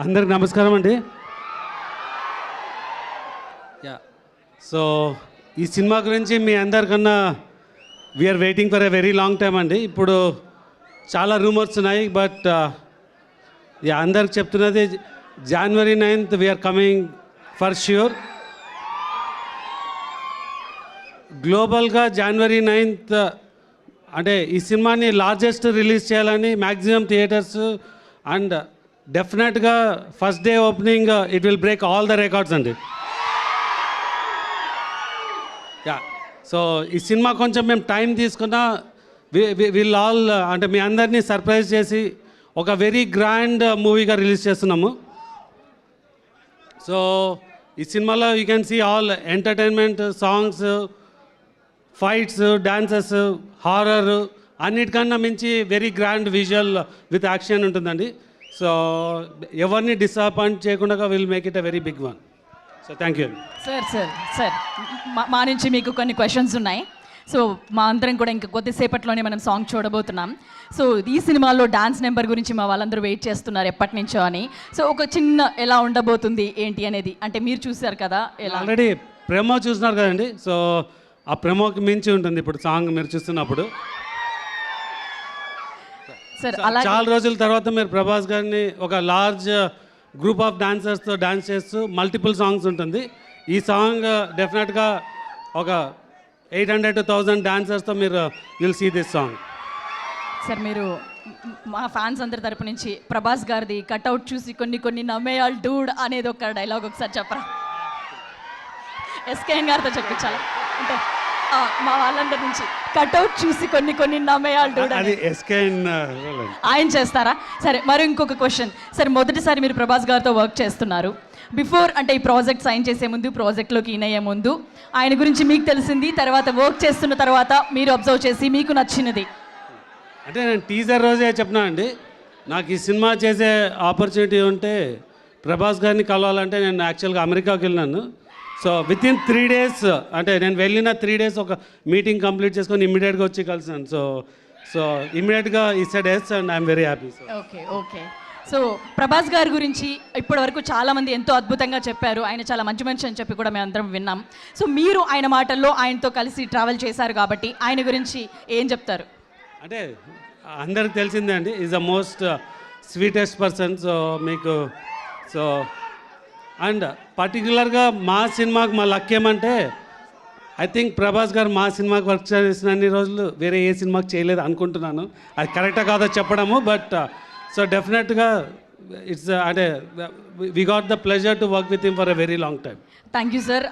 అందరికి నమస్కారం అండి. సో ఈ సినిమా గురించి మీ అందరికన్నా we're waiting for a very long time అండి. ఇప్పుడు చాలా రూమర్స్ ఉన్నాయి, బట్ అందరికి చెప్తున్నది January 9th we're coming for sure. గ్లోబల్గా January 9th అంటే ఈ సినిమాని లార్జెస్ట్ రిలీజ్ చేయాలని మ్యాక్సిమం థియేటర్స్ అండ్ డెఫినెట్గా first day opening it will break all the records అండి. సో ఈ సినిమా కొంచెం మేము టైం తీసుకున్నా విల్ ఆల్ అంటే మీ అందరినీ సర్ప్రైజ్ చేసి ఒక వెరీ గ్రాండ్ మూవీగా రిలీజ్ చేస్తున్నాము. సో ఈ సినిమాలో you can see all entertainment, songs, fights, dances, horror, అన్నిటికన్నా మించి very grand visual with action ఉంటుందండి. సో ఎవరిని డిసప్పాయింట్ చేయకుండా will make it a very big one. So thank you. Sir మా నుంచి మీకు కొన్ని క్వశ్చన్స్ ఉన్నాయి. సో మా అందరం కూడా ఇంకా కొద్దిసేపట్లోనే మనం సాంగ్ చూడబోతున్నాం. సో ఈ సినిమాలో డాన్స్ నెంబర్ గురించి మా వాళ్ళందరూ వెయిట్ చేస్తున్నారు ఎప్పటి నుంచో అని. సో ఒక చిన్న ఎలా ఉండబోతుంది ఏంటి అనేది, అంటే మీరు చూసారు కదా, ఎలా ఆల్రెడీ ప్రెమో చూస్తున్నారు కదండి. సో ఆ ప్రెమోకి మించి ఉంటుంది ఇప్పుడు సాంగ్ మీరు చూస్తున్నప్పుడు. సార్ అలా చాలా రోజుల తర్వాత మీరు ప్రభాస్ గారిని ఒక లార్జ్ గ్రూప్ ఆఫ్ డాన్సర్స్తో డాన్స్ చేస్తూ మల్టిపుల్ సాంగ్స్ ఉంటుంది. ఈ సాంగ్ డెఫినెట్గా ఒక 800 to 1000 డాన్సర్స్తో మీరు will see this song. Sir మీరు మా ఫ్యాన్స్ అందరి తరపు నుంచి ప్రభాస్ గారిది కట్అవుట్ చూసి కొన్ని నమ్మేయాల్ డూడ్ అనేది ఒక డైలాగ్ ఒకసారి చెప్పరా? ఎస్కేఎన్ గారితో చెప్పించాలి అంటే మా వాళ్ళందరి నుంచి కట్అవుట్ చూసి కొన్ని నమ్మేయాల్ డూడ్ అది ఎస్కేఎన్ ఆయన చేస్తారా? సరే, మరి ఇంకొక క్వశ్చన్ సార్, మొదటిసారి మీరు ప్రభాస్ గారితో వర్క్ చేస్తున్నారు. బిఫోర్ అంటే ఈ ప్రాజెక్ట్ సైన్ చేసే ముందు, ప్రాజెక్ట్లోకి ఇన్ అయ్యే ముందు ఆయన గురించి మీకు తెలిసింది, తర్వాత వర్క్ చేస్తున్న తర్వాత మీరు అబ్జర్వ్ చేసి మీకు నచ్చినది అంటే నేను టీజర్ రోజే చెప్పినా అండి, నాకు ఈ సినిమా చేసే ఆపర్చునిటీ ఉంటే ప్రభాస్ గారిని కలవాలంటే నేను యాక్చువల్గా అమెరికాకి వెళ్ళినాను. సో వితిన్ 3 days అంటే నేను వెళ్ళిన 3 days ఒక మీటింగ్ కంప్లీట్ చేసుకొని ఇమ్మీడియట్గా వచ్చి కలిసాను. సో ఇమ్మీడియట్గా ఈ said yes and I'm very happy. Okay. So Prabhas గారి గురించి ఇప్పటి వరకు చాలామంది ఎంతో అద్భుతంగా చెప్పారు. ఆయన చాలా మంచి మనిషి అని చెప్పి కూడా మేము అందరం విన్నాం. సో మీరు ఆయన మాటల్లో ఆయనతో కలిసి ట్రావెల్ చేశారు కాబట్టి ఆయన గురించి ఏం చెప్తారు? అంటే అందరికి తెలిసిందే అండి, is the most sweetest person. So మీకు సో అండ్ పర్టికులర్గా మా సినిమాకి మా లక్ ఏమంటే ఐ థింక్ ప్రభాస్ గారు మా సినిమాకి వర్క్ చేసిన అన్ని రోజులు వేరే ఏ సినిమాకి చేయలేదు అనుకుంటున్నాను. అది కరెక్టా కాదో చెప్పడము, బట్ సో డెఫినెట్గా ఇట్స్ అంటే we got the pleasure to work with him for a very long time. Thank you sir.